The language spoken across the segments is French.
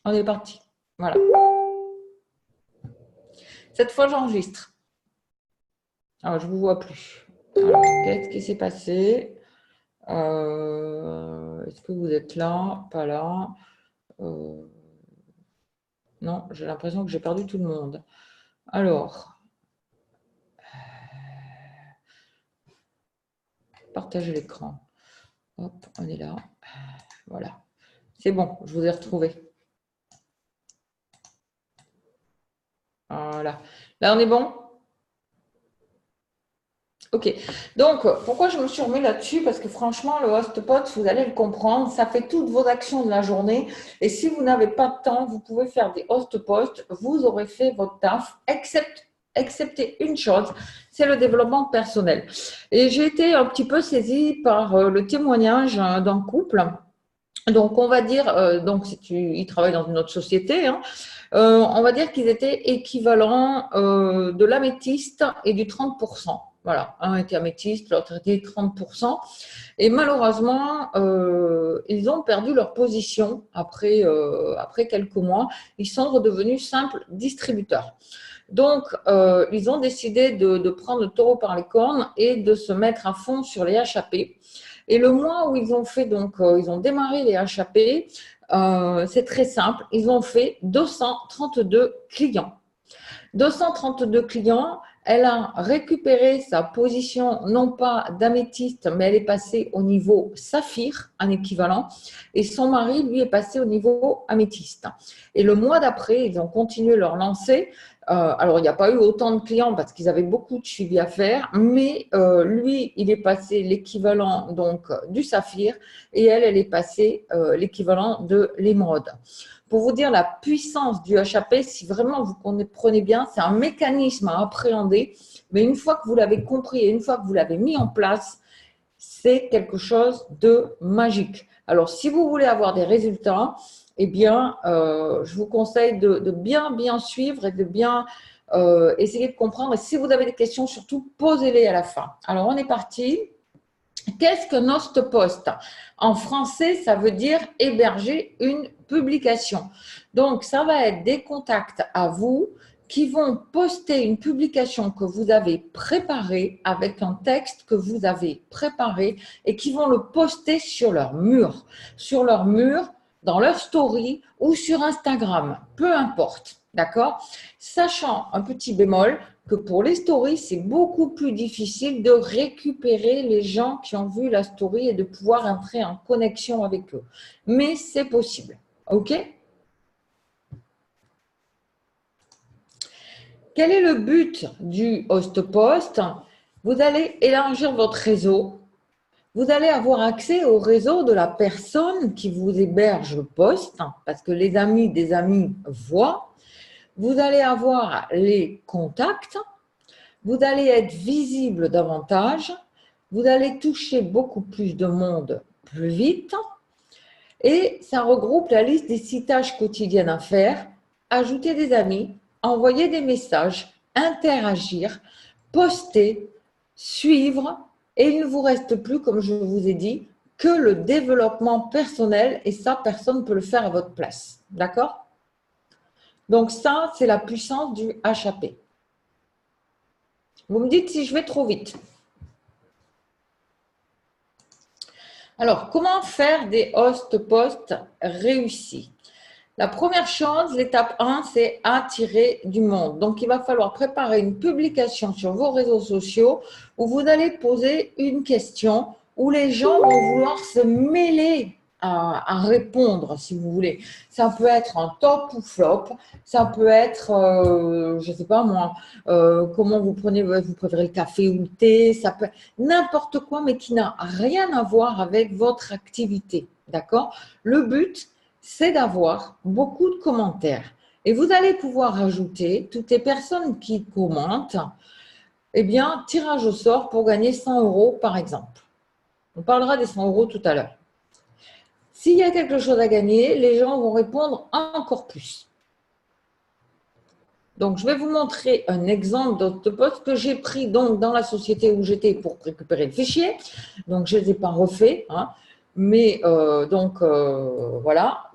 On est parti. Voilà. Cette fois, j'enregistre. Alors, je ne vous vois plus. Alors, qu'est-ce qui s'est passé? Est-ce que vous êtes là? Pas là. Non, j'ai l'impression que j'ai perdu tout le monde. Alors, partagez l'écran. Hop, on est là. Voilà. C'est bon, je vous ai retrouvé. Voilà. Là, on est bon? Ok. Donc, pourquoi je me suis remis là-dessus? Parce que franchement, le HostPot, vous allez le comprendre, ça fait toutes vos actions de la journée. Et si vous n'avez pas de temps, vous pouvez faire des HostPosts. Vous aurez fait votre taf, excepté une chose, c'est le développement personnel. Et j'ai été un petit peu saisie par le témoignage d'un couple. Donc, on va dire, ils travaillent dans une autre société, hein. On va dire qu'ils étaient équivalents de l'améthyste et du 30%. Voilà, un était améthyste, l'autre était 30%. Et malheureusement, ils ont perdu leur position après quelques mois. Ils sont redevenus simples distributeurs. Donc, ils ont décidé de prendre le taureau par les cornes et de se mettre à fond sur les HAP. Et le mois où ils ont fait, ils ont démarré les HAP, c'est très simple, ils ont fait 232 clients. 232 clients, elle a récupéré sa position, non pas d'améthyste, mais elle est passée au niveau saphir, un équivalent, et son mari, lui, est passé au niveau améthyste. Et le mois d'après, ils ont continué leur lancée. Alors, il n'y a pas eu autant de clients parce qu'ils avaient beaucoup de suivi à faire, mais lui, il est passé l'équivalent donc du saphir et elle est passée l'équivalent de l'émeraude. Pour vous dire la puissance du HAP, si vraiment vous comprenez bien, c'est un mécanisme à appréhender, mais une fois que vous l'avez compris et une fois que vous l'avez mis en place, c'est quelque chose de magique. Alors, si vous voulez avoir des résultats, eh bien, je vous conseille de bien suivre et de bien essayer de comprendre. Et si vous avez des questions, surtout, posez-les à la fin. Alors, on est parti. Qu'est-ce qu'un host-post? En français, ça veut dire héberger une publication. Donc, ça va être des contacts à vous qui vont poster une publication que vous avez préparée avec un texte que vous avez préparé et qui vont le poster sur leur mur. Sur leur mur, dans leur story ou sur Instagram, peu importe. D'accord? Sachant un petit bémol, que pour les stories, c'est beaucoup plus difficile de récupérer les gens qui ont vu la story et de pouvoir entrer en connexion avec eux. Mais c'est possible. OK? Quel est le but du host-post? Vous allez élargir votre réseau. Vous allez avoir accès au réseau de la personne qui vous héberge le post, parce que les amis des amis voient. Vous allez avoir les contacts. Vous allez être visible davantage, vous allez toucher beaucoup plus de monde plus vite et ça regroupe la liste des 6 tâches quotidiennes à faire, ajouter des amis, envoyer des messages, interagir, poster, suivre et il ne vous reste plus, comme je vous ai dit, que le développement personnel et ça, personne ne peut le faire à votre place. D'accord? Donc ça, c'est la puissance du HAP. Vous me dites si je vais trop vite. Alors, comment faire des host-posts réussis? La première chose, l'étape 1, c'est attirer du monde. Donc, il va falloir préparer une publication sur vos réseaux sociaux où vous allez poser une question où les gens vont vouloir se mêler à répondre, si vous voulez. Ça peut être un top ou flop, ça peut être, je ne sais pas moi, comment vous préférez le café ou le thé, ça peut être n'importe quoi, mais qui n'a rien à voir avec votre activité. D'accord? Le but, c'est d'avoir beaucoup de commentaires. Et vous allez pouvoir ajouter toutes les personnes qui commentent, eh bien, tirage au sort pour gagner 100 € par exemple. On parlera des 100 € tout à l'heure. S'il y a quelque chose à gagner, les gens vont répondre encore plus. Donc, je vais vous montrer un exemple d'host-post que j'ai pris donc dans la société où j'étais pour récupérer le fichier. Donc, je ne les ai pas refaits, hein. Mais voilà,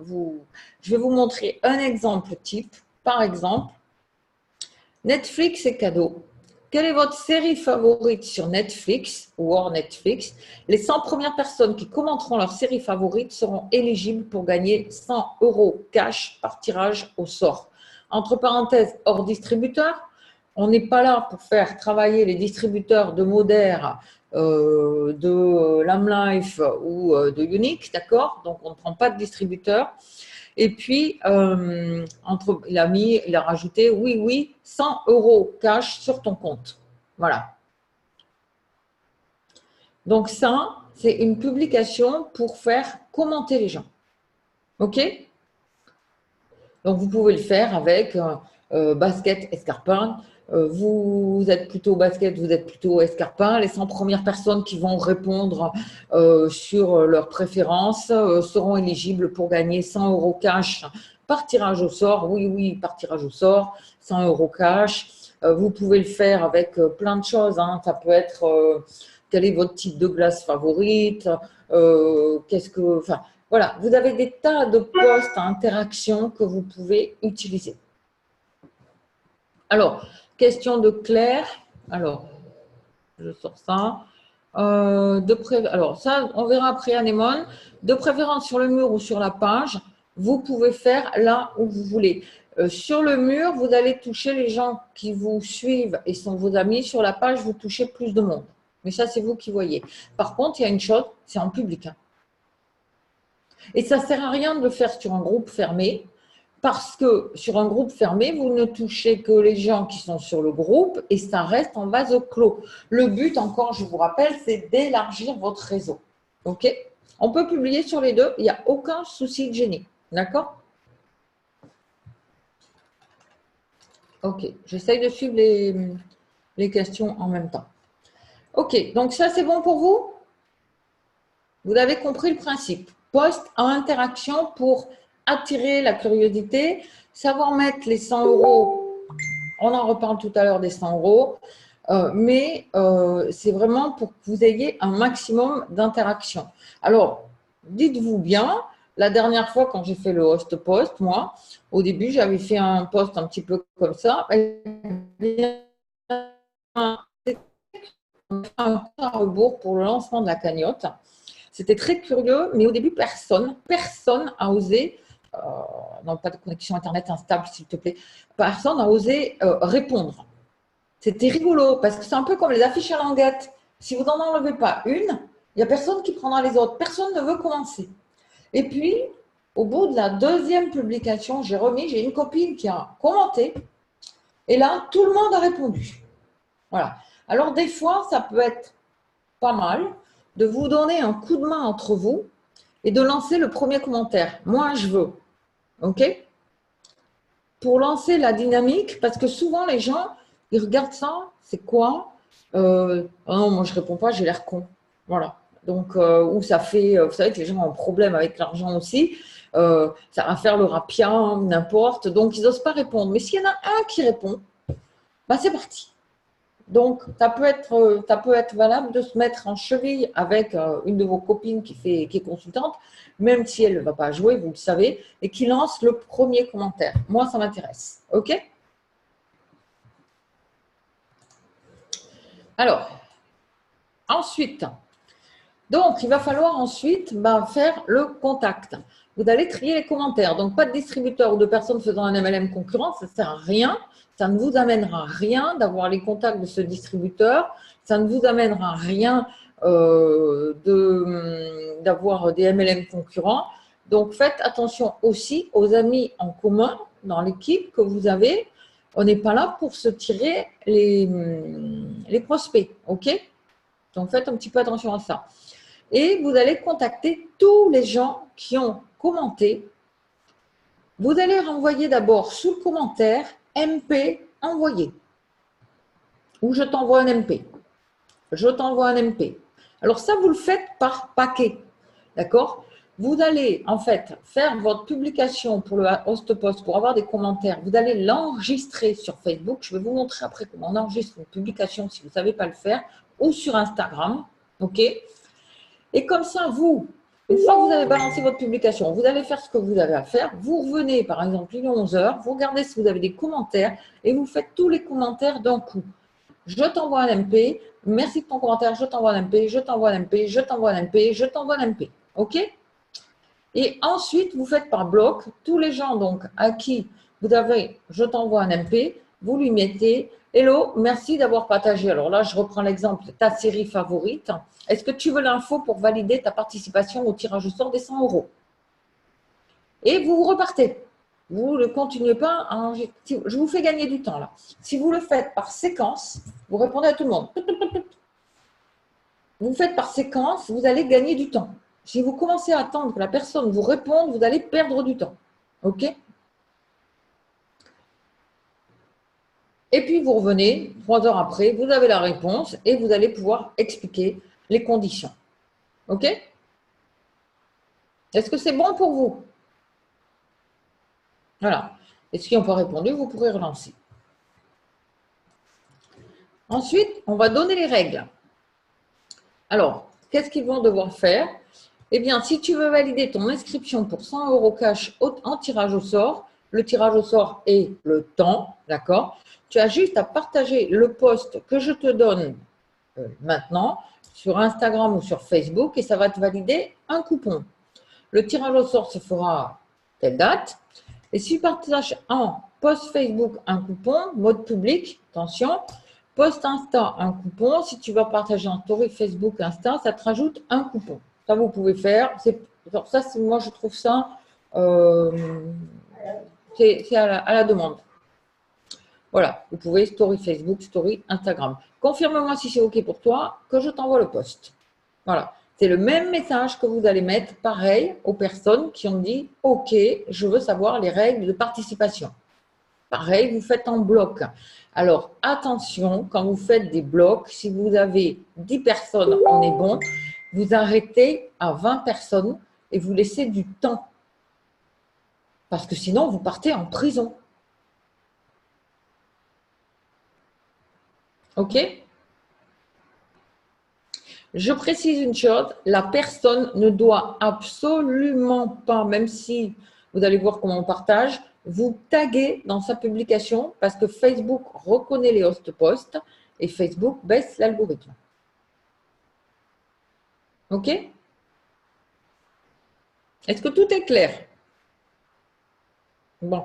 je vais vous montrer un exemple type. Par exemple, Netflix est cadeau. Quelle est votre série favorite sur Netflix ou hors Netflix? Les 100 premières personnes qui commenteront leur série favorite seront éligibles pour gagner 100 euros cash par tirage au sort. Entre parenthèses, hors distributeur, on n'est pas là pour faire travailler les distributeurs de Modère, de Lamlife ou de Unique, d'accord? Donc, on ne prend pas de distributeur. Et puis, il a rajouté, oui, 100 euros cash sur ton compte. Voilà. Donc ça, c'est une publication pour faire commenter les gens. OK? Donc, vous pouvez le faire avec basket, escarpin. Vous êtes plutôt basket, vous êtes plutôt escarpin. Les 100 premières personnes qui vont répondre sur leurs préférences seront éligibles pour gagner 100 euros cash par tirage au sort. Oui, par tirage au sort, 100 euros cash. Vous pouvez le faire avec plein de choses. Hein. Ça peut être quel est votre type de glace favorite, enfin, voilà, vous avez des tas de postes à interaction que vous pouvez utiliser. Alors, question de Claire. Alors, je sors ça. Alors, ça, on verra après Anémone. De préférence sur le mur ou sur la page, vous pouvez faire là où vous voulez. Sur le mur, vous allez toucher les gens qui vous suivent et sont vos amis. Sur la page, vous touchez plus de monde. Mais ça, c'est vous qui voyez. Par contre, il y a une chose, c'est en public. Hein. Et ça ne sert à rien de le faire sur un groupe fermé, parce que sur un groupe fermé, vous ne touchez que les gens qui sont sur le groupe et ça reste en vase clos. Le but, encore, je vous rappelle, c'est d'élargir votre réseau. OK? On peut publier sur les deux, il n'y a aucun souci de génie. D'accord? OK, j'essaye de suivre les questions en même temps. OK, donc ça, c'est bon pour vous? Vous avez compris le principe. Poste en interaction pour attirer la curiosité, savoir mettre les 100 euros. On en reparle tout à l'heure des 100 euros, mais c'est vraiment pour que vous ayez un maximum d'interaction. Alors, dites-vous bien, la dernière fois quand j'ai fait le host post, moi, au début, j'avais fait un post un petit peu comme ça. Un à rebours pour le lancement de la cagnotte. C'était très curieux, mais au début, personne n'a osé, non pas de connexion Internet instable, s'il te plaît, personne n'a osé répondre. C'était rigolo, parce que c'est un peu comme les affiches à languette. Si vous n'en enlevez pas une, il n'y a personne qui prendra les autres. Personne ne veut commencer. Et puis, au bout de la deuxième publication, j'ai une copine qui a commenté, et là, tout le monde a répondu. Voilà. Alors, des fois, ça peut être pas mal de vous donner un coup de main entre vous et de lancer le premier commentaire. Moi, je veux. OK? Pour lancer la dynamique, parce que souvent, les gens, ils regardent ça, c'est quoi? Oh non, moi, je ne réponds pas, j'ai l'air con. Voilà. Donc, ou ça fait, vous savez que les gens ont un problème avec l'argent aussi, ça va faire le rapia, n'importe, donc ils n'osent pas répondre. Mais s'il y en a un qui répond, bah, c'est parti. Donc, ça peut être valable de se mettre en cheville avec une de vos copines qui est consultante, même si elle ne va pas jouer, vous le savez, et qui lance le premier commentaire. Moi, ça m'intéresse. OK? Alors, ensuite, donc, il va falloir ensuite faire le contact. Vous allez trier les commentaires. Donc, pas de distributeur ou de personnes faisant un MLM concurrent, ça ne sert à rien. Ça ne vous amènera rien d'avoir les contacts de ce distributeur. Ça ne vous amènera rien d'avoir des MLM concurrents. Donc, faites attention aussi aux amis en commun dans l'équipe que vous avez. On n'est pas là pour se tirer les prospects. OK? Donc, faites un petit peu attention à ça. Et vous allez contacter tous les gens qui ont commenté. Vous allez renvoyer d'abord sous le commentaire MP envoyé. Ou je t'envoie un MP. Je t'envoie un MP. Alors ça, vous le faites par paquet. D'accord? Vous allez en fait faire votre publication pour le host post pour avoir des commentaires. Vous allez l'enregistrer sur Facebook. Je vais vous montrer après comment on enregistre une publication si vous ne savez pas le faire. Ou sur Instagram. OK? Et comme ça, vous Une fois que vous avez balancé votre publication, vous allez faire ce que vous avez à faire. Vous revenez, par exemple, il est 11 heures, vous regardez si vous avez des commentaires et vous faites tous les commentaires d'un coup. Je t'envoie un MP, merci de ton commentaire, je t'envoie un MP, je t'envoie un MP, je t'envoie un MP, je t'envoie un MP. OK? Et ensuite, vous faites par bloc, tous les gens donc à qui vous avez je t'envoie un MP, vous lui mettez hello, merci d'avoir partagé. Alors là, je reprends l'exemple de ta série favorite. Est-ce que tu veux l'info pour valider ta participation au tirage au sort des 100 €? Et vous repartez. Vous ne continuez pas. Je vous fais gagner du temps là. Si vous le faites par séquence, vous répondez à tout le monde. Vous faites par séquence, vous allez gagner du temps. Si vous commencez à attendre que la personne vous réponde, vous allez perdre du temps. OK? Et puis, vous revenez 3 heures après, vous avez la réponse et vous allez pouvoir expliquer les conditions. OK? Est-ce que c'est bon pour vous? Voilà. Et ceux qui n'ont pas répondu, vous pourrez relancer. Ensuite, on va donner les règles. Alors, qu'est-ce qu'ils vont devoir faire? Eh bien, si tu veux valider ton inscription pour 100 € cash en tirage au sort, le tirage au sort est le temps, d'accord? Tu as juste à partager le post que je te donne maintenant sur Instagram ou sur Facebook et ça va te valider un coupon. Le tirage au sort se fera à telle date. Et si tu partages en post Facebook un coupon, mode public, attention, post Insta un coupon, si tu vas partager en story Facebook, Insta, ça te rajoute un coupon. Ça, vous pouvez faire. Moi, je trouve ça, c'est à la demande. Voilà, vous pouvez story Facebook, story Instagram. Confirme-moi si c'est OK pour toi, que je t'envoie le post. Voilà, c'est le même message que vous allez mettre, pareil, aux personnes qui ont dit « OK, je veux savoir les règles de participation ». Pareil, vous faites en bloc. Alors, attention, quand vous faites des blocs, si vous avez 10 personnes, on est bon, vous arrêtez à 20 personnes et vous laissez du temps. Parce que sinon, vous partez en prison. OK? Je précise une chose, la personne ne doit absolument pas, même si vous allez voir comment on partage, vous taguer dans sa publication parce que Facebook reconnaît les host posts et Facebook baisse l'algorithme. OK? Est-ce que tout est clair? Bon.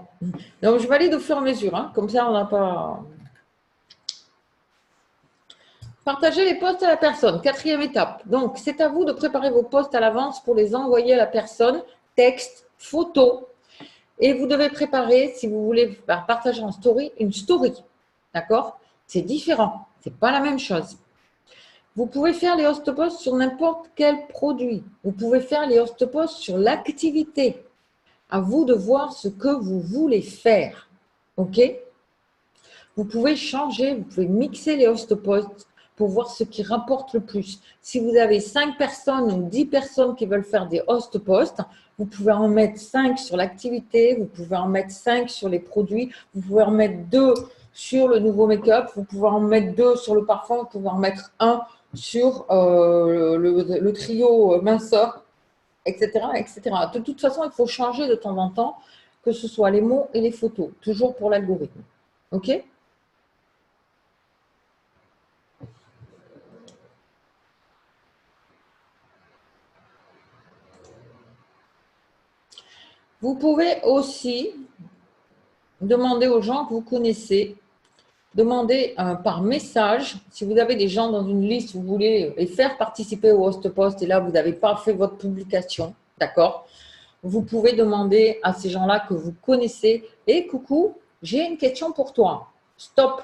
Donc, je valide au fur et à mesure. Hein. Comme ça, on n'a pas… Partagez les posts à la personne. 4e étape. Donc, c'est à vous de préparer vos posts à l'avance pour les envoyer à la personne. Texte, photo. Et vous devez préparer, si vous voulez partager en story, une story. D'accord? C'est différent. Ce n'est pas la même chose. Vous pouvez faire les host posts sur n'importe quel produit. Vous pouvez faire les host posts sur l'activité. À vous de voir ce que vous voulez faire. OK? Vous pouvez changer, vous pouvez mixer les host posts pour voir ce qui rapporte le plus. Si vous avez 5 personnes ou 10 personnes qui veulent faire des host posts, vous pouvez en mettre 5 sur l'activité, vous pouvez en mettre 5 sur les produits, vous pouvez en mettre 2 sur le nouveau make-up, vous pouvez en mettre 2 sur le parfum, vous pouvez en mettre 1 sur le trio minceur, etc., etc. De toute façon, il faut changer de temps en temps, que ce soit les mots et les photos, toujours pour l'algorithme. OK? Vous pouvez aussi demander aux gens que vous connaissez, demander par message, si vous avez des gens dans une liste, vous voulez les faire participer au host post et là, vous n'avez pas fait votre publication, d'accord? Vous pouvez demander à ces gens-là que vous connaissez « Hé, coucou, j'ai une question pour toi. Stop,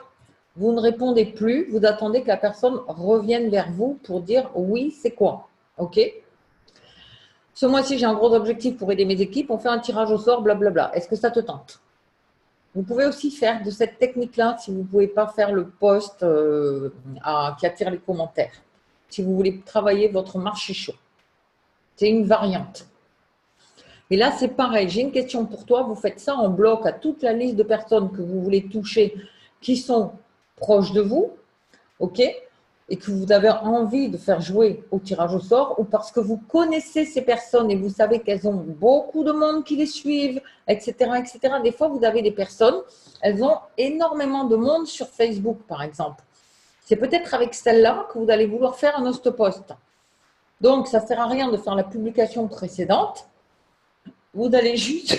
vous ne répondez plus, vous attendez que la personne revienne vers vous pour dire « Oui, c'est quoi ?» OK? Ce mois-ci, j'ai un gros objectif pour aider mes équipes. On fait un tirage au sort, blablabla. Est-ce que ça te tente? Vous pouvez aussi faire de cette technique-là si vous ne pouvez pas faire le post qui attire les commentaires. Si vous voulez travailler votre marché chaud. C'est une variante. Et là, c'est pareil. J'ai une question pour toi. Vous faites ça en bloc à toute la liste de personnes que vous voulez toucher qui sont proches de vous. OK? et que vous avez envie de faire jouer au tirage au sort, ou parce que vous connaissez ces personnes et vous savez qu'elles ont beaucoup de monde qui les suivent, etc., etc. Des fois, vous avez des personnes, elles ont énormément de monde sur Facebook, par exemple. C'est peut-être avec celle-là que vous allez vouloir faire un host-post. Donc, ça ne sert à rien de faire la publication précédente. Vous allez juste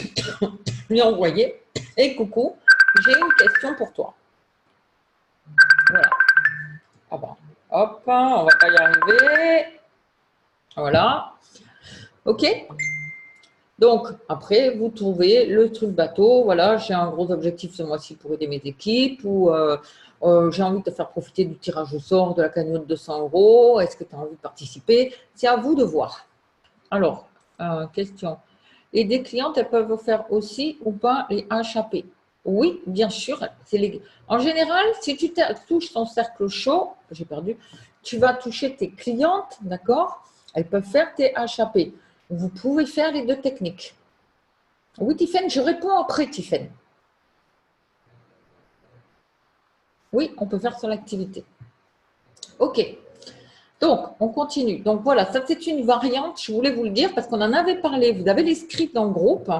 lui envoyer « Hey, coucou, j'ai une question pour toi. » Voilà. Ah bon. Hop, on va pas y arriver. Voilà. OK. Donc, après, vous trouvez le truc bateau. Voilà, j'ai un gros objectif ce mois-ci pour aider mes équipes, ou j'ai envie de te faire profiter du tirage au sort de la cagnotte de 100 €. Est-ce que tu as envie de participer? C'est à vous de voir. Alors, question. Et des clientes, elles peuvent faire aussi ou pas les HAP? Oui, bien sûr. En général, si tu touches ton cercle chaud, j'ai perdu, tu vas toucher tes clientes, d'accord? Elles peuvent faire tes HAP. Vous pouvez faire les deux techniques. Oui, Tiffaine, je réponds après, Tiffaine. Oui, on peut faire sur l'activité. OK. Donc, on continue. Donc, voilà, ça, c'est une variante. Je voulais vous le dire parce qu'on en avait parlé. Vous avez les scripts dans le groupe.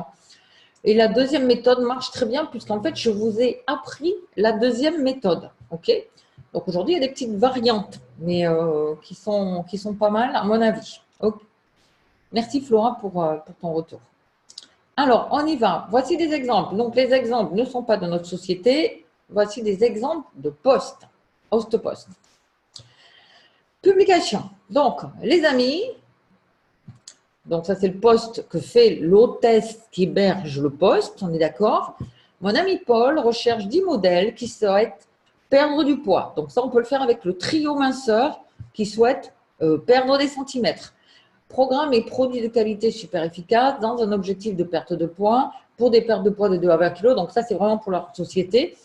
Et la deuxième méthode marche très bien puisqu'en fait, je vous ai appris la deuxième méthode. OK? Donc, aujourd'hui, il y a des petites variantes, mais qui sont pas mal, à mon avis. Okay. Merci, Flora, pour ton retour. Alors, on y va. Voici des exemples. Donc, les exemples ne sont pas de notre société. Voici des exemples de posts, host-post. Publication. Donc, les amis, donc ça, c'est le post que fait l'hôtesse qui héberge le poste, on est d'accord? Mon ami Paul recherche 10 modèles qui souhaitent perdre du poids. Donc ça, on peut le faire avec le trio minceur qui souhaite perdre des centimètres. Programme et produits de qualité super efficaces dans un objectif de perte de poids pour des pertes de poids de 2 à 20 kg. Donc ça, c'est vraiment pour leur société.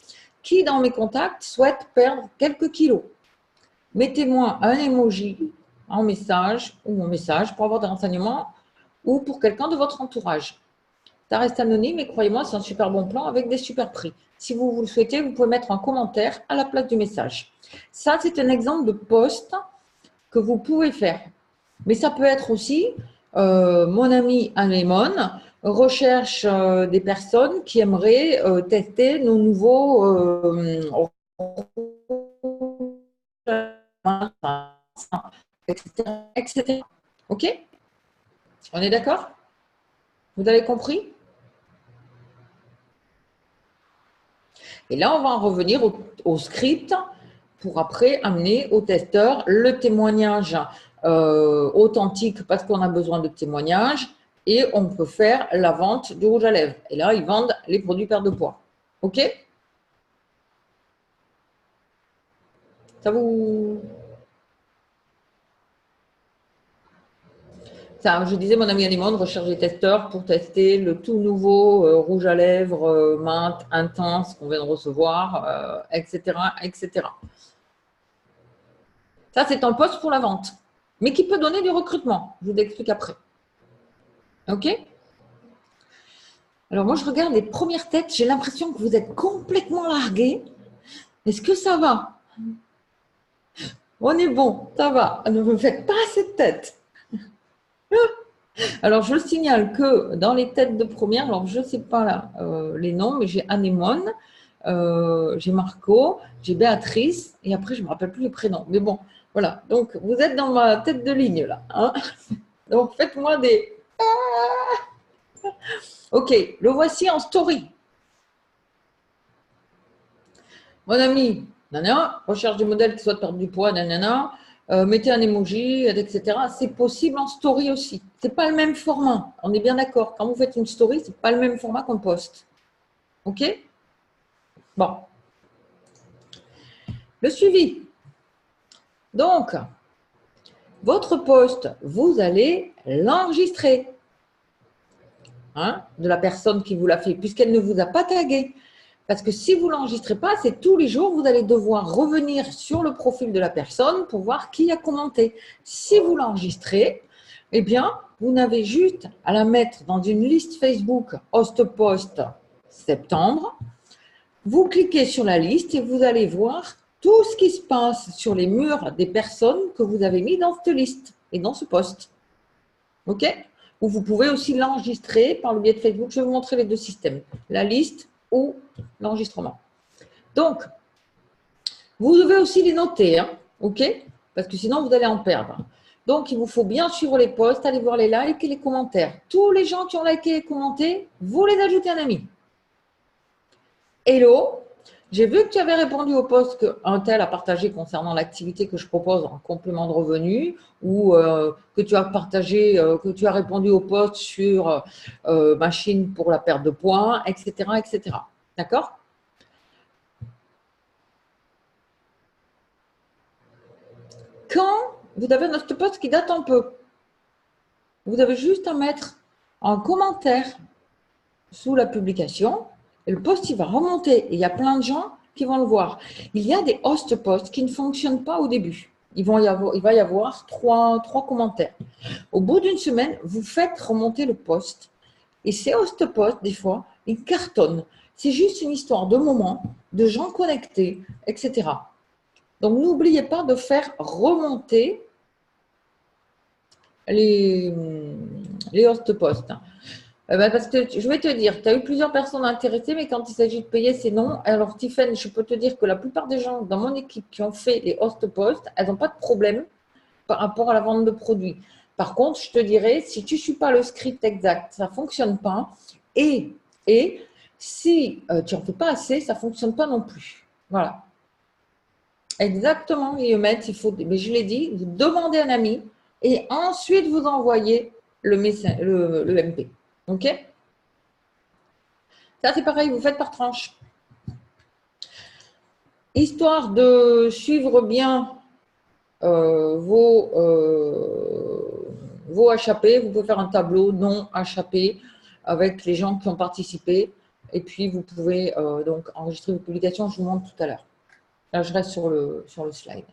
Qui, dans mes contacts, souhaite perdre quelques kilos? Mettez-moi un emoji en message ou en message pour avoir des renseignements ou pour quelqu'un de votre entourage. Ça reste anonyme et croyez-moi, c'est un super bon plan avec des super prix. Si vous le souhaitez, vous pouvez mettre un commentaire à la place du message. Ça, c'est un exemple de post que vous pouvez faire. Mais ça peut être aussi, mon ami Anémone recherche des personnes qui aimeraient tester nos nouveaux etc., etc. OK? On est d'accord? Vous avez compris? Et là, on va en revenir au script pour après amener au testeur le témoignage authentique parce qu'on a besoin de témoignages et on peut faire la vente du rouge à lèvres. Et là, ils vendent les produits perte de poids. OK? Ça vous… Ça, je disais, mon ami Alimone recherche des testeurs pour tester le tout nouveau rouge à lèvres menthe intense qu'on vient de recevoir, etc., etc. Ça, c'est un poste pour la vente, mais qui peut donner du recrutement. Je vous explique après. OK? Alors, moi, je regarde les premières têtes. J'ai l'impression que vous êtes complètement largués. Est-ce que ça va? On est bon, ça va. Ne me faites pas cette tête. Alors, je signale que dans les têtes de première, alors je ne sais pas là, les noms, mais j'ai Anémone, j'ai Marco, j'ai Béatrice, et après, je ne me rappelle plus les prénoms. Mais bon, voilà. Donc, vous êtes dans ma tête de ligne là. Hein. Donc, faites-moi des… OK, le voici en story. Mon ami, nanana, recherche du modèle qui souhaite perdre du poids, nanana. Mettez un emoji, etc. C'est possible en story aussi. Ce n'est pas le même format. On est bien d'accord. Quand vous faites une story, ce n'est pas le même format qu'on poste. OK? Bon. Le suivi. Donc, votre post, vous allez l'enregistrer de la personne qui vous l'a fait, puisqu'elle ne vous a pas tagué. Parce que si vous ne l'enregistrez pas, c'est tous les jours, vous allez devoir revenir sur le profil de la personne pour voir qui a commenté. Si vous l'enregistrez, eh bien, vous n'avez juste à la mettre dans une liste Facebook Host-Post septembre. Vous cliquez sur la liste et vous allez voir tout ce qui se passe sur les murs des personnes que vous avez mis dans cette liste et dans ce post. OK? Ou vous pouvez aussi l'enregistrer par le biais de Facebook. Je vais vous montrer les deux systèmes, la liste ou l'enregistrement. Donc, vous devez aussi les noter, hein, OK? Parce que sinon, vous allez en perdre. Donc, il vous faut bien suivre les posts, aller voir les likes et les commentaires. Tous les gens qui ont liké et commenté, vous les ajoutez en ami. Hello, j'ai vu que tu avais répondu au post qu'un tel a partagé concernant l'activité que je propose en complément de revenu ou que tu as partagé, que tu as répondu au post sur machine pour la perte de poids, etc., etc. D'accord? Quand vous avez un post qui date un peu, vous avez juste à mettre un commentaire sous la publication et le post il va remonter et il y a plein de gens qui vont le voir. Il y a des host posts qui ne fonctionnent pas au début. Il va y avoir trois commentaires. Au bout d'une semaine, vous faites remonter le post et ces host posts, des fois, ils cartonnent. C'est juste une histoire de moments, de gens connectés, etc. Donc, n'oubliez pas de faire remonter les, les host posts. Parce que je vais te dire, tu as eu plusieurs personnes intéressées, mais quand il s'agit de payer, c'est non. Alors, Tiffany, je peux te dire que la plupart des gens dans mon équipe qui ont fait les host posts, elles n'ont pas de problème par rapport à la vente de produits. Par contre, je te dirais, si tu ne suis pas le script exact, ça ne fonctionne pas. Et si tu n'en fais pas assez, ça ne fonctionne pas non plus. Voilà. Exactement, Guillemette, il faut, mais je l'ai dit, vous demandez un ami et ensuite vous envoyez le MP. OK? Ça, c'est pareil, vous faites par tranche. Histoire de suivre bien vos HAP, vous pouvez faire un tableau non HAP avec les gens qui ont participé. Et puis, vous pouvez donc enregistrer vos publications. Je vous montre tout à l'heure. Là, je reste sur le slide.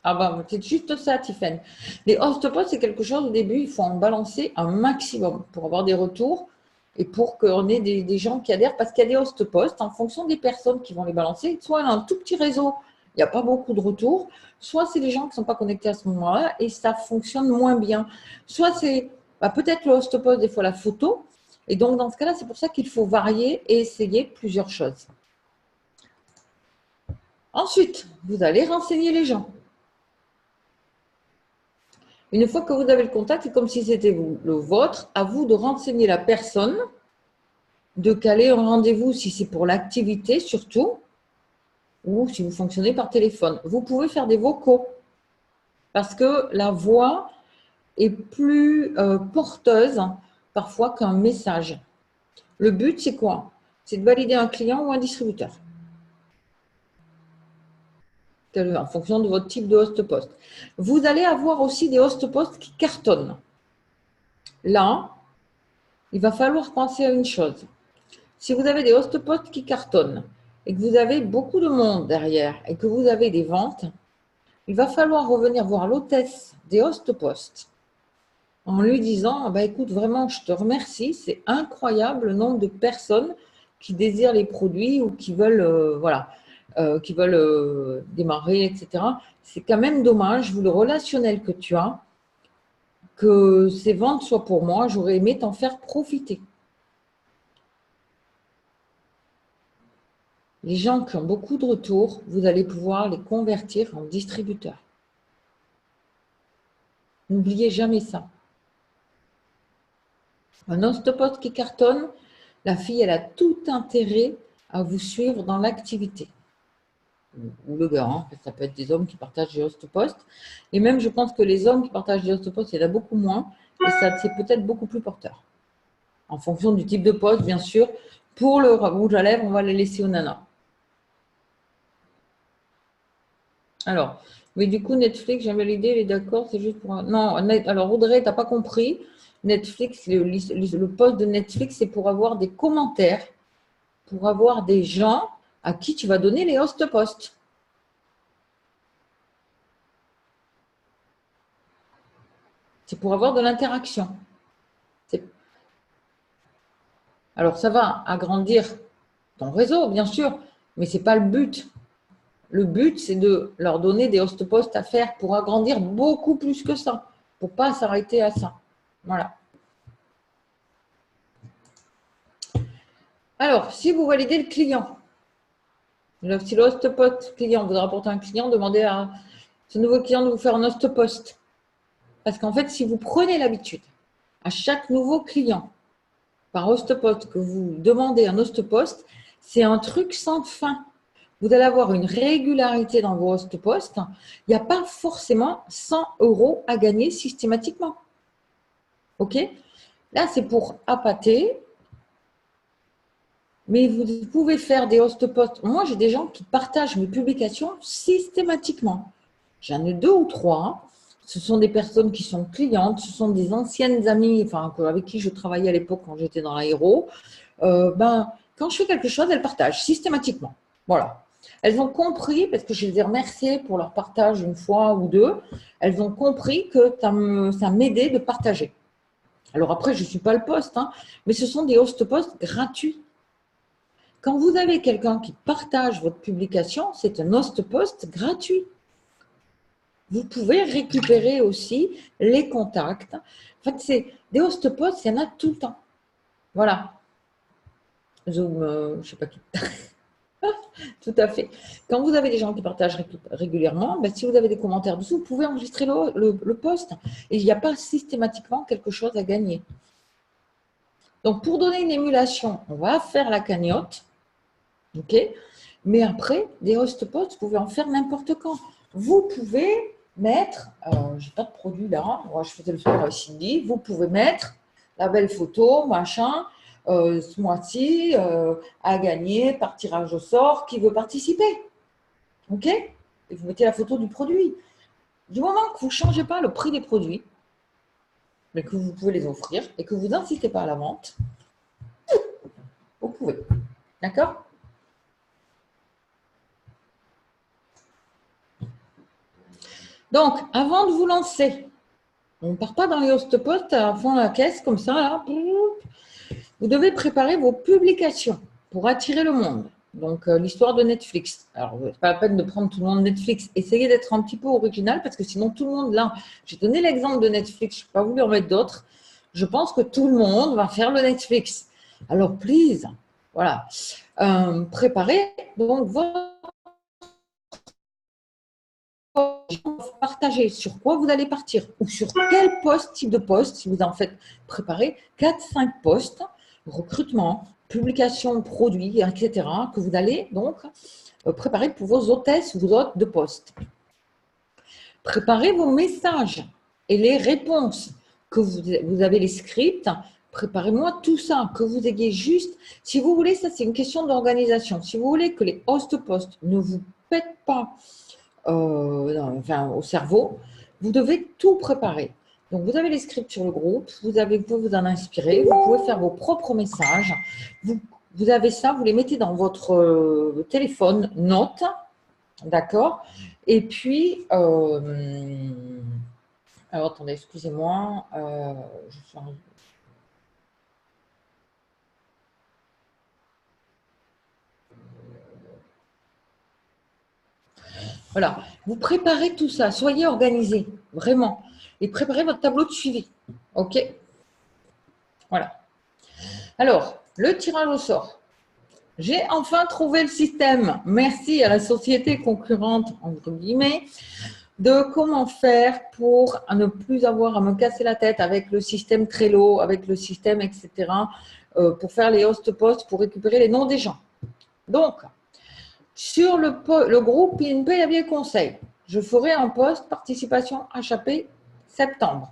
Ah ben, c'est juste ça, Tiffany. Les host posts, c'est quelque chose au début, il faut en balancer un maximum pour avoir des retours et pour qu'on ait des gens qui adhèrent, parce qu'il y a des host posts en fonction des personnes qui vont les balancer. Soit il y a un tout petit réseau, il n'y a pas beaucoup de retours, soit c'est les gens qui ne sont pas connectés à ce moment-là et ça fonctionne moins bien. Soit c'est peut-être le host post, des fois la photo. Et donc, dans ce cas-là, c'est pour ça qu'il faut varier et essayer plusieurs choses. Ensuite, vous allez renseigner les gens. Une fois que vous avez le contact, c'est comme si c'était le vôtre, à vous de renseigner la personne, de caler un rendez-vous si c'est pour l'activité surtout, ou si vous fonctionnez par téléphone. Vous pouvez faire des vocaux, parce que la voix est plus porteuse parfois qu'un message. Le but, c'est quoi? C'est de valider un client ou un distributeur, en fonction de votre type de host post. Vous allez avoir aussi des host posts qui cartonnent. Là, il va falloir penser à une chose. Si vous avez des host posts qui cartonnent et que vous avez beaucoup de monde derrière et que vous avez des ventes, il va falloir revenir voir l'hôtesse des host posts en lui disant écoute, vraiment, je te remercie, c'est incroyable le nombre de personnes qui désirent les produits ou qui veulent, démarrer, etc. C'est quand même dommage, vu le relationnel que tu as, que ces ventes soient pour moi. J'aurais aimé t'en faire profiter. Les gens qui ont beaucoup de retours, vous allez pouvoir les convertir en distributeurs. N'oubliez jamais ça. Un host-post qui cartonne, la fille, elle a tout intérêt à vous suivre dans l'activité. Ou le gars, hein, ça peut être des hommes qui partagent des host-posts. Et même, je pense que les hommes qui partagent des host-posts, il y en a beaucoup moins. Et ça, c'est peut-être beaucoup plus porteur. En fonction du type de post, bien sûr. Pour le rouge à lèvres, on va les laisser aux nanas. Alors, mais du coup, Netflix, j'avais l'idée, il est d'accord, c'est juste pour un... Non, alors Audrey, tu n'as pas compris. Netflix, le post de Netflix, c'est pour avoir des commentaires, pour avoir des gens à qui tu vas donner les host posts. C'est pour avoir de l'interaction. Alors, ça va agrandir ton réseau, bien sûr, mais ce n'est pas le but. Le but, c'est de leur donner des host posts à faire pour agrandir beaucoup plus que ça, pour ne pas s'arrêter à ça. Voilà. Alors, si vous validez le client, si le host post client vous rapporte un client, demandez à ce nouveau client de vous faire un host post. Parce qu'en fait, si vous prenez l'habitude à chaque nouveau client par host post que vous demandez un host post, c'est un truc sans fin. Vous allez avoir une régularité dans vos host posts. Il n'y a pas forcément 100 € à gagner systématiquement. OK? Là, c'est pour appâter. Mais vous pouvez faire des host posts. Moi, j'ai des gens qui partagent mes publications systématiquement. J'en ai 2 ou 3. Ce sont des personnes qui sont clientes, ce sont des anciennes amies, enfin, avec qui je travaillais à l'époque quand j'étais dans l'aéro. Quand je fais quelque chose, elles partagent systématiquement. Voilà. Elles ont compris, parce que je les ai remerciées pour leur partage une fois ou deux, elles ont compris que ça m'aidait de partager. Alors après, je ne suis pas le poste, hein, mais ce sont des host posts gratuits. Quand vous avez quelqu'un qui partage votre publication, c'est un host post gratuit. Vous pouvez récupérer aussi les contacts. En fait, c'est des host posts, il y en a tout le temps. Voilà. Zoom, je ne sais pas qui. Tout à fait. Quand vous avez des gens qui partagent régulièrement, si vous avez des commentaires dessous, vous pouvez enregistrer le post. Et il n'y a pas systématiquement quelque chose à gagner. Donc, pour donner une émulation, on va faire la cagnotte. OK? Mais après, des host posts, vous pouvez en faire n'importe quand. Vous pouvez mettre, je n'ai pas de produit là, moi je faisais le sport avec Cindy, vous pouvez mettre la belle photo, machin, ce mois-ci, à gagner par tirage au sort, qui veut participer. OK? Et vous mettez la photo du produit. Du moment que vous ne changez pas le prix des produits, mais que vous pouvez les offrir et que vous n'incitez pas à la vente, vous pouvez. D'accord? Donc, avant de vous lancer, on ne part pas dans les host posts à fond la caisse comme ça, là. Vous devez préparer vos publications pour attirer le monde. Donc, l'histoire de Netflix. Alors, ce n'est pas la peine de prendre tout le monde Netflix. Essayez d'être un petit peu original parce que sinon, tout le monde, là, j'ai donné l'exemple de Netflix, je n'ai pas voulu en mettre d'autres. Je pense que tout le monde va faire le Netflix. Alors, please, voilà. Préparez donc partager sur quoi vous allez partir ou sur quel type de poste, si vous en faites préparer 4-5 postes, recrutement, publication, produits, etc., que vous allez donc préparer pour vos hôtesses ou vos hôtes de poste. Préparez vos messages et les réponses, que vous avez les scripts, préparez-moi tout ça, que vous ayez juste, si vous voulez, ça c'est une question d'organisation, si vous voulez que les host posts ne vous pètent pas au cerveau, vous devez tout préparer. Donc, vous avez les scripts sur le groupe, vous pouvez vous en inspirer, vous pouvez faire vos propres messages. Vous avez ça, vous les mettez dans votre téléphone, note, d'accord? Et puis, alors attendez, excusez-moi, je suis en... Voilà, vous préparez tout ça, soyez organisés, vraiment, et préparez votre tableau de suivi, ok? Voilà. Alors, le tirage au sort. J'ai enfin trouvé le système, merci à la société concurrente, entre guillemets, de comment faire pour ne plus avoir à me casser la tête avec le système Trello, avec le système, etc., pour faire les host posts, pour récupérer les noms des gens. Donc, sur le groupe INP Avier Conseil, je ferai un post participation HAP septembre.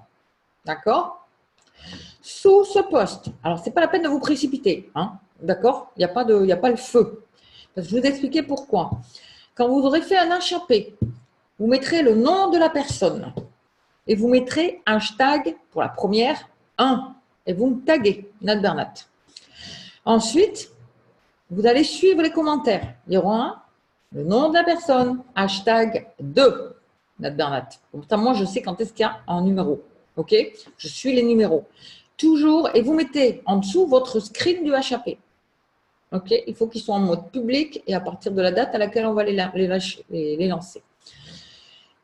D'accord? Sous ce poste, alors ce n'est pas la peine de vous précipiter, hein, d'accord? Il n'y a pas le feu. Parce que je vais vous expliquer pourquoi. Quand vous aurez fait un HAP, vous mettrez le nom de la personne et vous mettrez hashtag pour la première 1 et vous me taguez Nat Bernat. Ensuite, vous allez suivre les commentaires. Il y aura le nom de la personne, hashtag 2 Nat Bernat. Comme ça, moi, je sais quand est-ce qu'il y a un numéro. OK? Je suis les numéros. Toujours, et vous mettez en dessous votre screen du HAP. Ok, il faut qu'ils soient en mode public et à partir de la date à laquelle on va les lancer.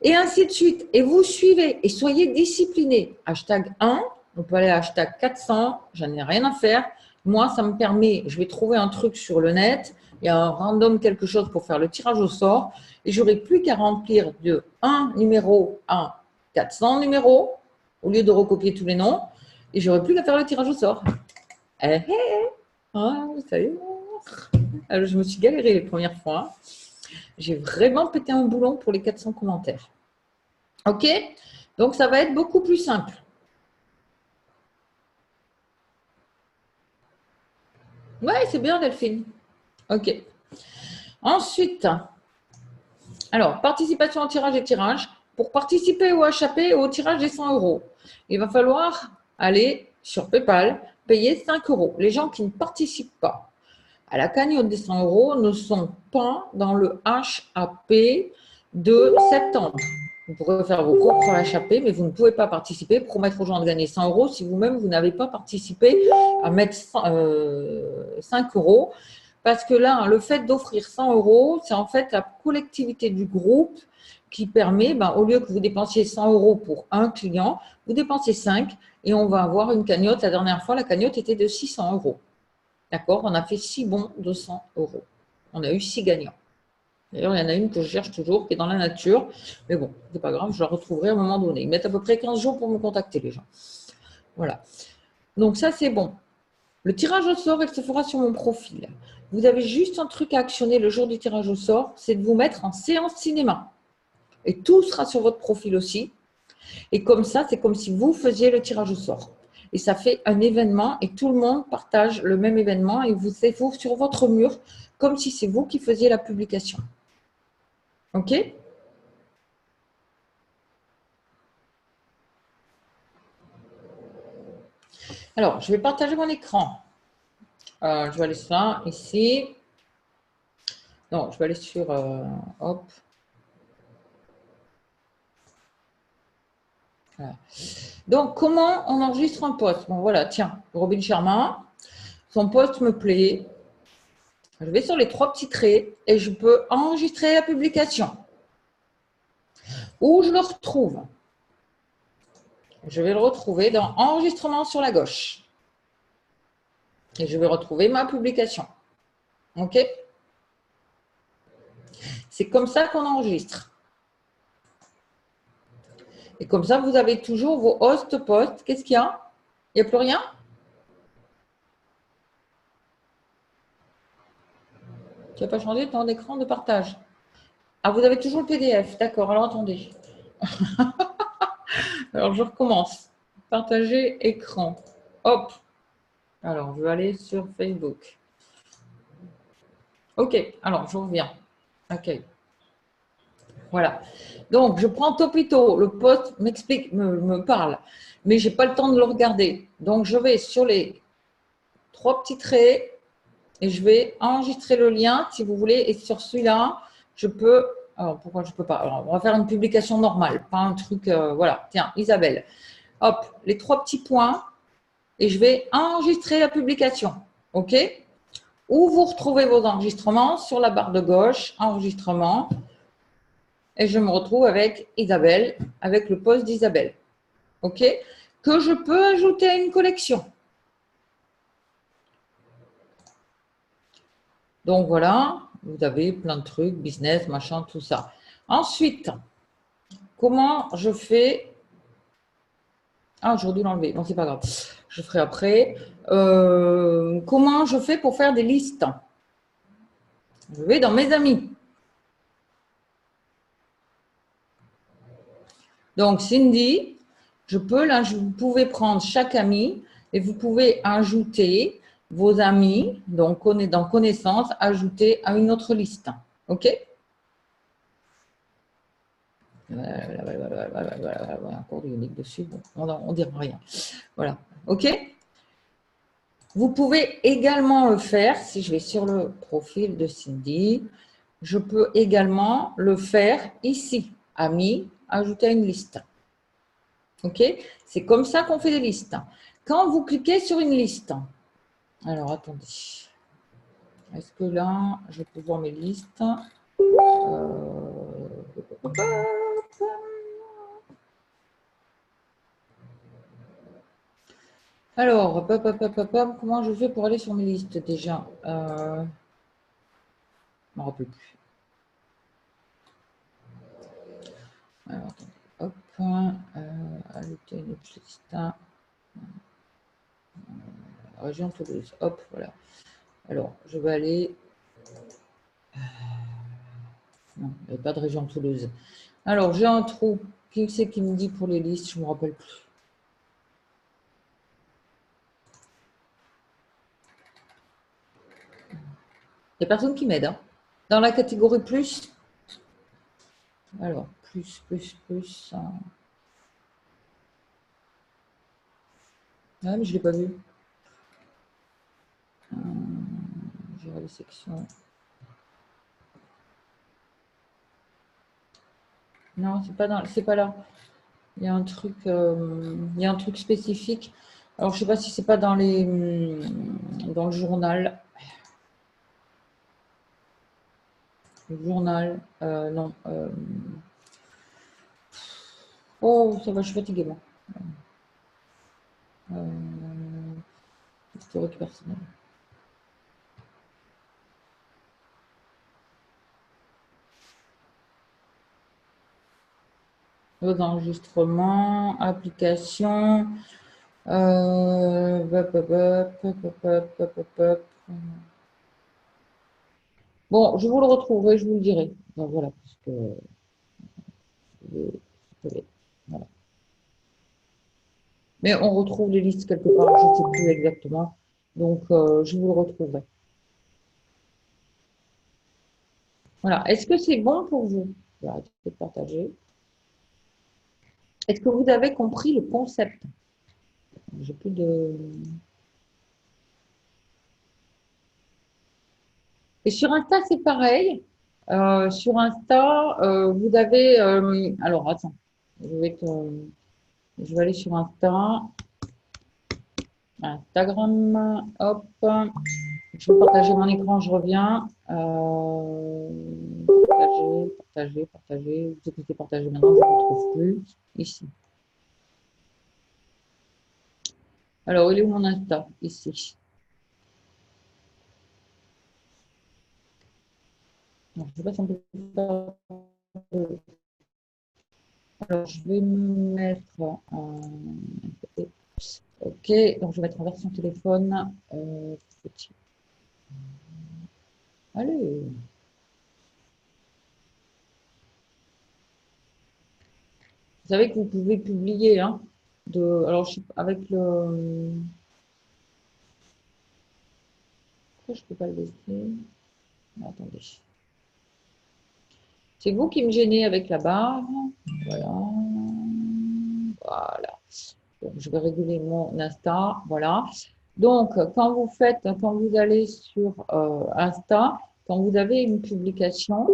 Et ainsi de suite. Et vous suivez et soyez disciplinés. Hashtag 1, on peut aller à hashtag 400, j'en ai rien à faire. Moi, ça me permet, je vais trouver un truc sur le net, il y a un random quelque chose pour faire le tirage au sort et j'aurai plus qu'à remplir de un numéro à 400 numéros au lieu de recopier tous les noms et j'aurai plus qu'à faire le tirage au sort. Eh, eh, ah, vous savez, alors, je me suis galérée les premières fois. J'ai vraiment pété un boulon pour les 400 commentaires. Ok? Donc, ça va être beaucoup plus simple. Ouais, c'est bien, Delphine. Ok. Ensuite, alors, participation au tirage et tirage. Pour participer au HAP et au tirage des 100 euros, il va falloir aller sur PayPal, payer 5 euros. Les gens qui ne participent pas à la cagnotte des 100 euros ne sont pas dans le HAP de septembre. Vous pourrez faire vos propres HAP, mais vous ne pouvez pas participer, promettre aux gens de gagner 100 euros si vous-même, vous n'avez pas participé à mettre 5 euros. Parce que là, le fait d'offrir 100 euros, c'est en fait la collectivité du groupe qui permet, au lieu que vous dépensiez 100 euros pour un client, vous dépensez 5 et on va avoir une cagnotte. La dernière fois, la cagnotte était de 600 euros. D'accord? On a fait 6 bons de 100 euros. On a eu 6 gagnants. D'ailleurs, il y en a une que je cherche toujours, qui est dans la nature. Mais bon, c'est pas grave, je la retrouverai à un moment donné. Ils mettent à peu près 15 jours pour me contacter, les gens. Voilà. Donc ça, c'est bon. Le tirage au sort, il se fera sur mon profil. Vous avez juste un truc à actionner le jour du tirage au sort, c'est de vous mettre en séance cinéma. Et tout sera sur votre profil aussi. Et comme ça, c'est comme si vous faisiez le tirage au sort. Et ça fait un événement et tout le monde partage le même événement et c'est vous sur votre mur, comme si c'est vous qui faisiez la publication. OK? Alors, je vais partager mon écran. Je vais aller sur ça, ici. Non, je vais aller sur... hop. Voilà. Donc, comment on enregistre un post? Bon, voilà, tiens, Robin Sharma, son post me plaît. Je vais sur les 3 petits traits et je peux enregistrer la publication. Où je le retrouve? Je vais le retrouver dans Enregistrement sur la gauche. Et je vais retrouver ma publication. OK? C'est comme ça qu'on enregistre. Et comme ça, vous avez toujours vos host posts. Qu'est-ce qu'il y a? Il n'y a plus rien? Tu n'as pas changé ton écran de partage? Ah, vous avez toujours le PDF. D'accord, alors attendez. Alors, je recommence. Partager écran. Hop. Alors, je vais aller sur Facebook. OK, alors je reviens. OK. Voilà. Donc, je prends Topito. Le post m'explique, me parle, mais je n'ai pas le temps de le regarder. Donc, je vais sur les 3 petits traits et je vais enregistrer le lien, si vous voulez. Et sur celui-là, je peux… Alors, pourquoi je ne peux pas? Alors, on va faire une publication normale, pas un truc… voilà. Tiens, Isabelle. Hop, les 3 petits points et je vais enregistrer la publication. OK? Où vous retrouvez vos enregistrements sur la barre de gauche, enregistrement. Et je me retrouve avec Isabelle, avec le post d'Isabelle. OK? Que je peux ajouter à une collection. Donc voilà, vous avez plein de trucs, business, machin, tout ça. Ensuite, comment je fais… Ah, j'aurais dû l'enlever. Bon, c'est pas grave. Je ferai après. Comment je fais pour faire des listes? Je vais dans mes amis. Donc, Cindy, vous pouvez prendre chaque ami et vous pouvez ajouter vos amis, donc on est dans connaissances, ajouter à une autre liste. OK? Voilà, encore unique dessus, bon, on ne dira rien. Voilà. OK? Vous pouvez également le faire, si je vais sur le profil de Cindy, je peux également le faire ici, amis, ajouter à une liste. OK? C'est comme ça qu'on fait des listes. Quand vous cliquez sur une liste, alors attendez, Est-ce que là, je peux voir mes listes? Alors, comment je fais pour aller sur mes listes déjà? Je ne me rappelle plus. Alors, hop, ajouter une autre liste. Région Toulouse. Hop, voilà. Alors, je vais aller. Non, il n'y a pas de région Toulouse. Alors, j'ai un trou. Qui c'est qui me dit pour les listes? Je ne me rappelle plus. Il n'y a personne qui m'aide. Hein. Dans la catégorie plus. Alors, plus. Ah, mais je ne l'ai pas vu. Gérer les sections. Non, c'est pas là. Il y a un truc spécifique. Alors, je sais pas si c'est pas dans dans le journal. Le journal, non. Oh, ça va, je suis fatiguée, moi. Historique personnel. Vos enregistrements, applications. Bon, je vous le retrouverai, je vous le dirai. Ben, voilà, parce que voilà. Mais on retrouve les listes quelque part, je ne sais plus exactement. Donc, je vous le retrouverai. Voilà. Est-ce que c'est bon pour vous? Je vais arrêter de partager. Est-ce que vous avez compris le concept? J'ai plus de. Et sur Insta, c'est pareil. Sur Insta, vous avez. Alors, attends. Je vais aller sur Insta. Instagram. Hop. Je vais partager mon écran, je reviens. Partager. Vous cliquez partager maintenant, je ne retrouve plus. Ici. Alors, il est où mon Insta? Ici. Non, je ne sais pas si on peut faire. Alors, je vais me mettre en. Ok, donc je vais mettre en version téléphone. Allez. Vous savez que vous pouvez publier, hein, alors, avec le. Pourquoi je ne peux pas le laisser? Attendez. C'est vous qui me gênez avec la barre. Voilà. Voilà. Donc, je vais réguler mon Insta. Voilà. Donc, quand vous allez sur Insta, quand vous avez une publication,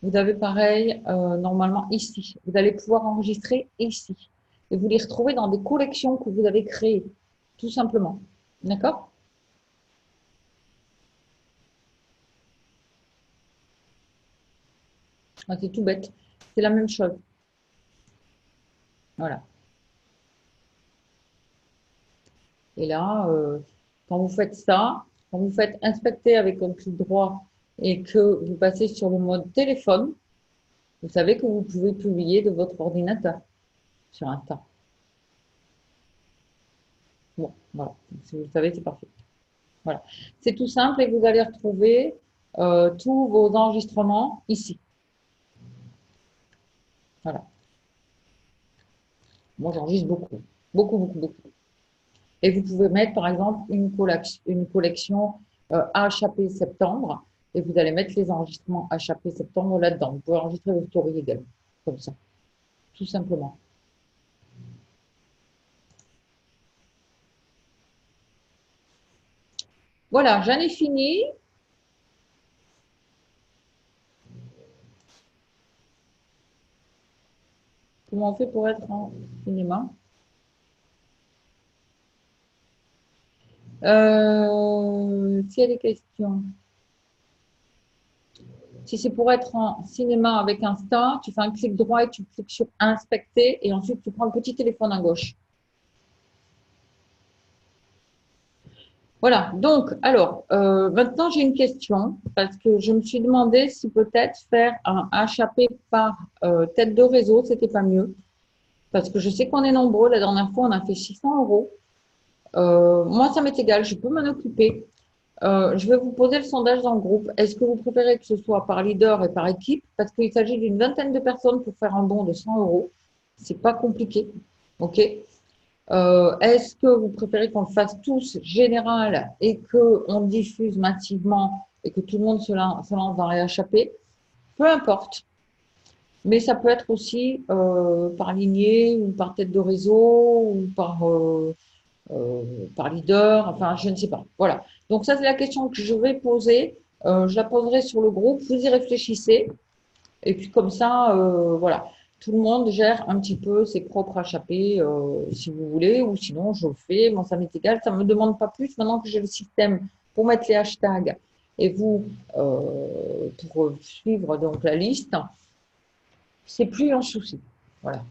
vous avez pareil, normalement ici. Vous allez pouvoir enregistrer ici. Et vous les retrouvez dans des collections que vous avez créées, tout simplement. D'accord? Ah, c'est tout bête. C'est la même chose. Voilà. Et là, quand vous faites ça, quand vous faites inspecter avec un clic droit et que vous passez sur le mode téléphone, vous savez que vous pouvez publier de votre ordinateur sur Insta. Bon, voilà. Si vous le savez, c'est parfait. Voilà. C'est tout simple et vous allez retrouver tous vos enregistrements ici. Voilà. Moi, j'enregistre beaucoup. Beaucoup, beaucoup, beaucoup. Et vous pouvez mettre, par exemple, une collection HAP septembre et vous allez mettre les enregistrements HAP septembre là-dedans. Vous pouvez enregistrer vos stories également, comme ça, tout simplement. Voilà, j'en ai fini. Comment on fait pour être en cinéma? S'il y a des questions. Si c'est pour être en cinéma avec Insta, tu fais un clic droit et tu cliques sur inspecter et ensuite tu prends le petit téléphone à gauche. Voilà, donc, alors, maintenant j'ai une question parce que je me suis demandé si peut-être faire un HAP par tête de réseau, c'était pas mieux. Parce que je sais qu'on est nombreux, la dernière fois on a fait 600 euros. Moi, ça m'est égal, je peux m'en occuper. Je vais vous poser le sondage dans le groupe. Est-ce que vous préférez que ce soit par leader et par équipe? Parce qu'il s'agit d'une vingtaine de personnes pour faire un don de 100 euros. C'est pas compliqué. OK? Est-ce que vous préférez qu'on le fasse tous général et qu'on diffuse massivement et que tout le monde se lance dans les HAP? Peu importe. Mais ça peut être aussi par lignée ou par tête de réseau ou par leader, enfin, je ne sais pas. Voilà. Donc, ça, c'est la question que je vais poser. Je la poserai sur le groupe. Vous y réfléchissez. Et puis, comme ça, voilà. Tout le monde gère un petit peu ses propres HAP, si vous voulez, ou sinon, je le fais. Bon, ça m'est égal. Ça ne me demande pas plus maintenant que j'ai le système pour mettre les hashtags et vous, pour suivre donc la liste. C'est plus un souci. Voilà.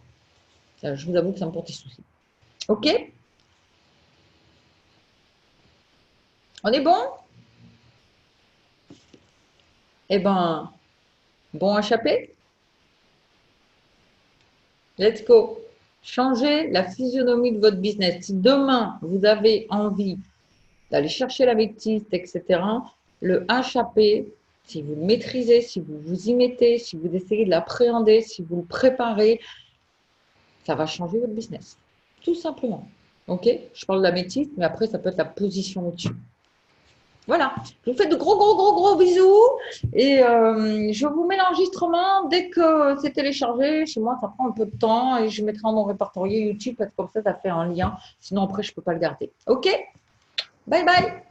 Je vous avoue que ça me porte des soucis. OK? On est bon? Eh ben, bon HAP? Let's go. Changez la physionomie de votre business. Si demain, vous avez envie d'aller chercher la bêtise, etc., le HAP, si vous le maîtrisez, si vous vous y mettez, si vous essayez de l'appréhender, si vous le préparez, ça va changer votre business. Tout simplement. OK? Je parle de la bêtise, mais après, ça peut être la position au-dessus. Voilà, je vous fais de gros, gros, gros, gros bisous et je vous mets l'enregistrement dès que c'est téléchargé. Chez moi, ça prend un peu de temps et je mettrai en mon répertorié YouTube parce que comme ça fait un lien. Sinon, après, je ne peux pas le garder. OK? Bye bye!